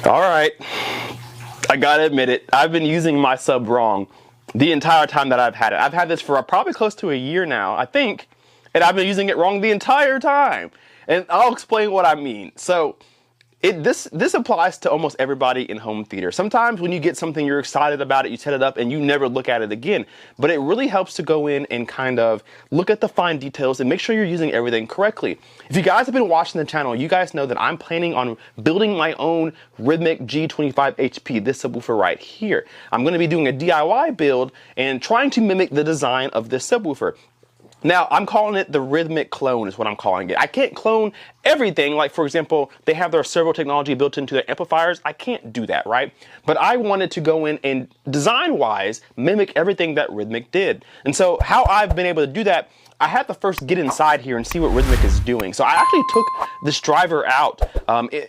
All right, I gotta admit it. I've been using my sub wrong the entire time that I've had it. I've had this for probably close to a year now, I think, and I've been using it wrong the entire time. And I'll explain what I mean. So this applies to almost everybody in home theater. Sometimes when you get something, you're excited about it, you set it up, and you never look at it again. But it really helps to go in and kind of look at the fine details and make sure you're using everything correctly. If you guys have been watching the channel, you guys know that I'm planning on building my own Rhythmic G25 HP, this subwoofer right here. I'm going to be doing a DIY build and trying to mimic the design of this subwoofer. Now, I'm calling it the Rhythmic clone is what I'm calling it. I can't clone everything. Like, for example, they have their servo technology built into their amplifiers. I can't do that, right? But I wanted to go in and design-wise mimic everything that Rhythmic did. And so how I've been able to do that, I had to first get inside here and see what Rhythmic is doing. So I actually took this driver out.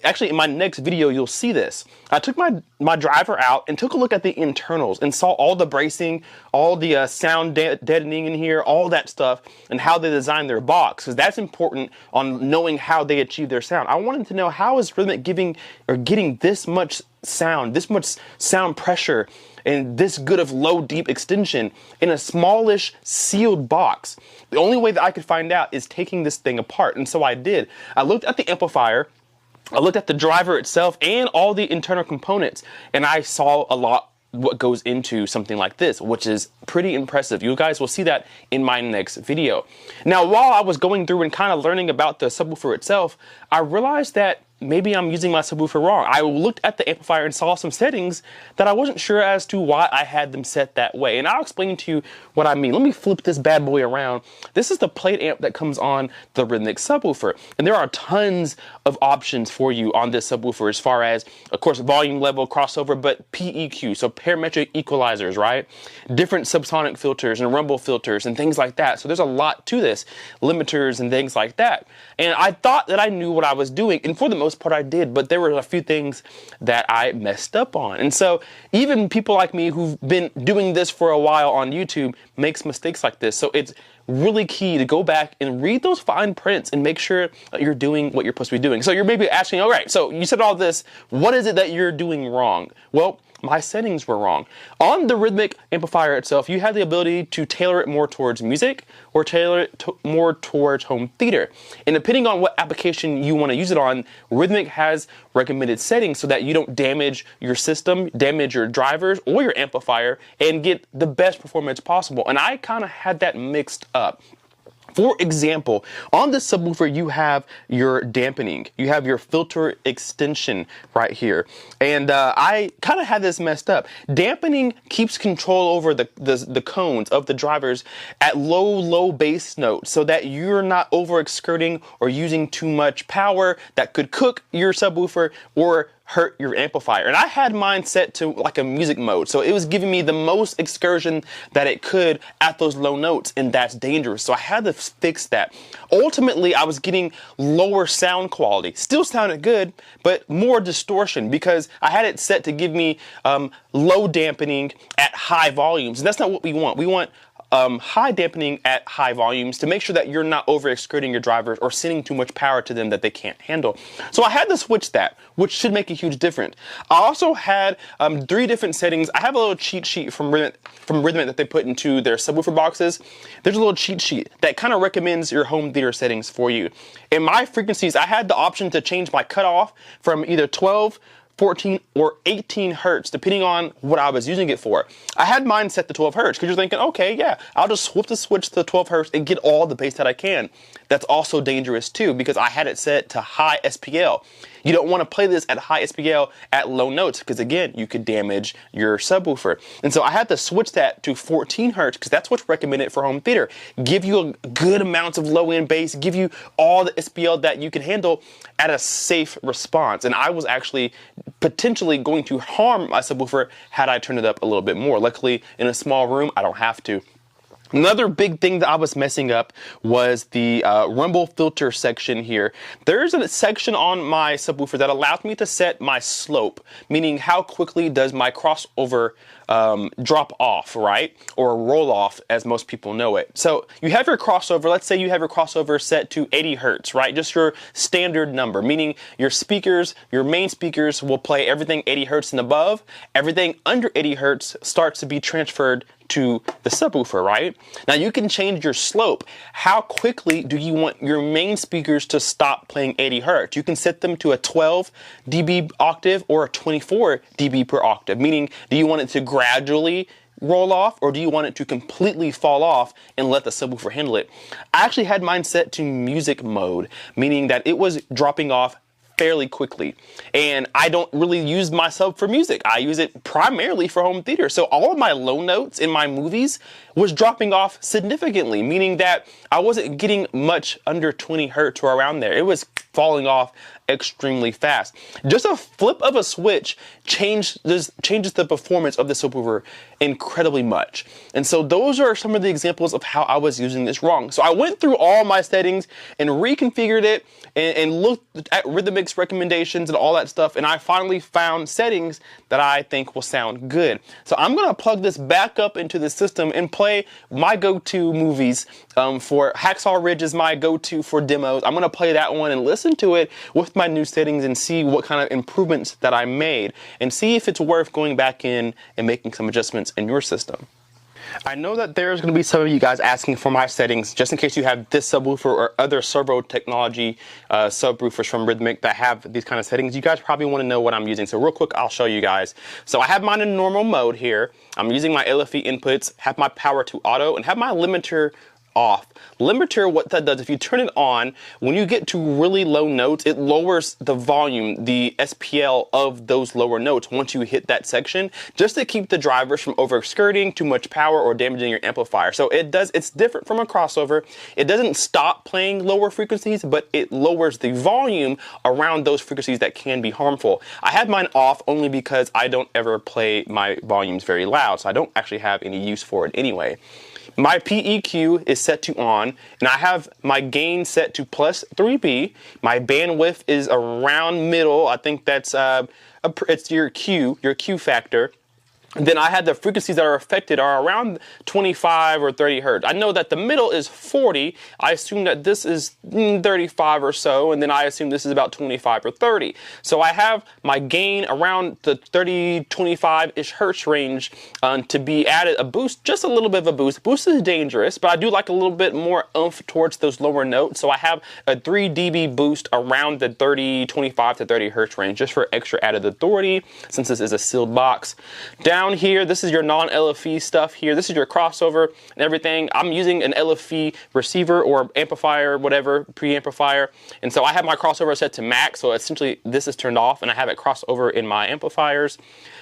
Actually, in my next video, you'll see this. I took my driver out and took a look at the internals and saw all the bracing, all the sound deadening in here, all that stuff, and how they designed their box, because that's important on knowing how they achieve their sound. I wanted to know, how is Rhythmic getting this much sound pressure and this good of low deep extension in a smallish sealed box? The only way that I could find out is taking this thing apart, and so I did. I looked at the amplifier, I looked at the driver itself and all the internal components, and I saw a lot what goes into something like this, which is pretty impressive. You guys will see that in my next video. Now, while I was going through and kind of learning about the subwoofer itself, I realized that maybe I'm using my subwoofer wrong. I looked at the amplifier and saw some settings that I wasn't sure as to why I had them set that way. And I'll explain to you what I mean. Let me flip this bad boy around. This is the plate amp that comes on the Rhythmic subwoofer. And there are tons of options for you on this subwoofer as far as, of course, volume level, crossover, but PEQ, so parametric equalizers, right? Different subsonic filters and rumble filters and things like that. So there's a lot to this, limiters and things like that. And I thought that I knew what I was doing, and for the most part I did, but there were a few things that I messed up on. And so even people like me who've been doing this for a while on YouTube makes mistakes like this. So it's really key to go back and read those fine prints and make sure that you're doing what you're supposed to be doing. So you're maybe asking, all right, so you said all this, what is it that you're doing wrong? Well, my settings were wrong. On the Rhythmic amplifier itself, you have the ability to tailor it more towards music or tailor it more towards home theater. And depending on what application you want to use it on, Rhythmic has recommended settings so that you don't damage your system, damage your drivers or your amplifier, and get the best performance possible. And I kind of had that mixed up. For example, on the subwoofer, you have your dampening, you have your filter extension right here. And I kind of had this messed up. Dampening keeps control over the cones of the drivers at low bass notes so that you're not overexerting or using too much power that could cook your subwoofer or hurt your amplifier. And I had mine set to like a music mode, so it was giving me the most excursion that it could at those low notes, and that's dangerous. So I had to fix that. Ultimately, I was getting lower sound quality. Still sounded good, but more distortion because I had it set to give me low dampening at high volumes, and that's not what we want. We want high dampening at high volumes to make sure that you're not overexerting your drivers or sending too much power to them that they can't handle. So I had to switch that, which should make a huge difference. I also had 3 different settings. I have a little cheat sheet from Rhythmic that they put into their subwoofer boxes. There's a little cheat sheet that kind of recommends your home theater settings for you. In my frequencies, I had the option to change my cutoff from either 12, 14 or 18 hertz, depending on what I was using it for. I had mine set to 12 hertz because you're thinking, okay, yeah, I'll just flip the switch to 12 hertz and get all the bass that I can. That's also dangerous too because I had it set to high SPL. You don't want to play this at high SPL at low notes because again, you could damage your subwoofer. And so I had to switch that to 14 hertz because that's what's recommended for home theater. Give you a good amounts of low end bass, give you all the SPL that you can handle at a safe response. And I was actually potentially going to harm my subwoofer had I turned it up a little bit more. Luckily, in a small room, I don't have to. Another big thing that I was messing up was the rumble filter section here. There's a section on my subwoofer that allows me to set my slope, meaning how quickly does my crossover drop off, right? Or roll off, as most people know it. So you have your crossover, let's say you have your crossover set to 80 hertz, right? Just your standard number, meaning your speakers, your main speakers will play everything 80 hertz and above. Everything under 80 hertz starts to be transferred to the subwoofer, right? Now you can change your slope. How quickly do you want your main speakers to stop playing 80 hertz? You can set them to a 12 dB octave or a 24 dB per octave, meaning do you want it to gradually roll off, or do you want it to completely fall off and let the subwoofer handle it? I actually had mine set to music mode, meaning that it was dropping off fairly quickly. And I don't really use my sub for music. I use it primarily for home theater. So all of my low notes in my movies was dropping off significantly, meaning that I wasn't getting much under 20 hertz or around there. It was falling off extremely fast. Just a flip of a switch changes the performance of the subwoofer incredibly much. And so those are some of the examples of how I was using this wrong. So I went through all my settings and reconfigured it and looked at Rhythmic's recommendations and all that stuff, and I finally found settings that I think will sound good. So I'm gonna plug this back up into the system and play my go-to movies. For Hacksaw Ridge is my go-to for demos. I'm gonna play that one and listen to it with my new settings and see what kind of improvements that I made and see if it's worth going back in and making some adjustments in your system. I know that there's going to be some of you guys asking for my settings, just in case you have this subwoofer or other servo technology subwoofers from Rhythmic that have these kind of settings. You guys probably want to know what I'm using. So real quick, I'll show you guys. So I have mine in normal mode here. I'm using my LFE inputs, have my power to auto, and have my limiter off. Limiter, what that does, if you turn it on, when you get to really low notes, it lowers the volume, the SPL of those lower notes once you hit that section, just to keep the drivers from overskirting too much power or damaging your amplifier. So it's different from a crossover. It doesn't stop playing lower frequencies, but it lowers the volume around those frequencies that can be harmful. I had mine off only because I don't ever play my volumes very loud, so I don't actually have any use for it anyway. My PEQ is set to on, and I have my gain set to plus 3B. My bandwidth is around middle. I think that's it's your Q factor. And then I had the frequencies that are affected are around 25 or 30 hertz. I know that the middle is 40. I assume that this is 35 or so, and then I assume this is about 25 or 30. So I have my gain around the 30, 25-ish hertz range to be added a boost, just a little bit of a boost. Boost is dangerous, but I do like a little bit more oomph towards those lower notes. So I have a 3 dB boost around the 30, 25 to 30 hertz range, just for extra added authority, since this is a sealed box. Down here, this is your non-LFE stuff here. This is your crossover and everything. I'm using an LFE receiver or amplifier, whatever, preamplifier. And so I have my crossover set to max. So essentially this is turned off and I have it crossover in my amplifiers.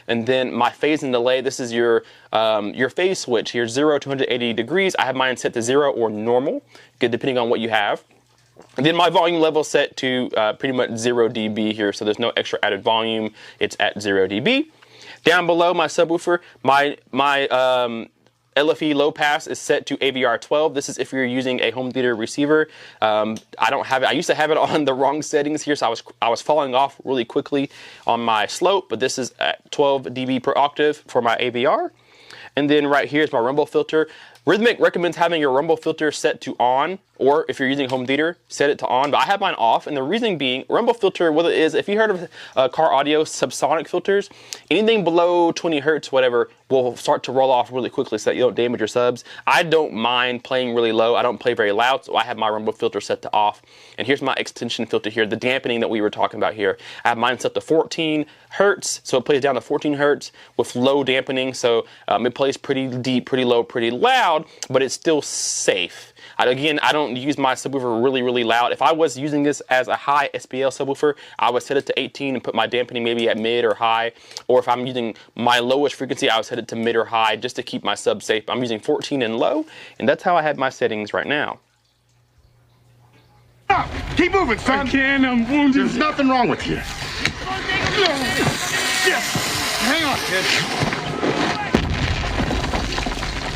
And then my phase and delay, this is your phase switch here, 0 to 180 degrees. I have mine set to 0 or normal, good, depending on what you have. And then my volume level set to pretty much 0 dB here. So there's no extra added volume. It's at 0 dB. Down below my subwoofer, my LFE low pass is set to AVR 12. This is if you're using a home theater receiver. I don't have it. I used to have it on the wrong settings here, so I was falling off really quickly on my slope, but this is at 12 dB per octave for my AVR. And then right here is my rumble filter. Rhythmic recommends having your rumble filter set to on, or if you're using home theater, set it to on, but I have mine off, and the reason being, rumble filter, what it is, if you heard of car audio subsonic filters, anything below 20 hertz, whatever, will start to roll off really quickly so that you don't damage your subs. I don't mind playing really low. I don't play very loud, so I have my rumble filter set to off. And here's my extension filter here, the dampening that we were talking about here. I have mine set to 14 hertz, so it plays down to 14 hertz with low dampening, so it plays pretty deep, pretty low, pretty loud, but it's still safe. Again, I don't use my subwoofer really, really loud. If I was using this as a high SPL subwoofer, I would set it to 18 and put my dampening maybe at mid or high. Or if I'm using my lowest frequency, I would set it to mid or high just to keep my sub safe. I'm using 14 and low, and that's how I have my settings right now. Keep moving, son. I can't, I'm wounded. There's nothing wrong with you. Yes. Hang on, kid.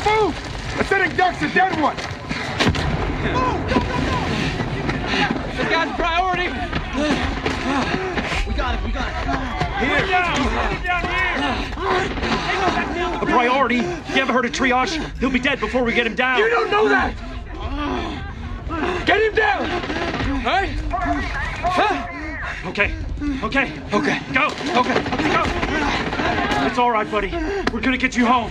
Move! Acidic duck's a dead one. This guy's a priority. We got it. Here. Down here. A priority? You ever heard of triage? He'll be dead before we get him down. You don't know that. Get him down. All right. Okay. Okay. Go. Okay. Go. It's all right, buddy. We're gonna get you home.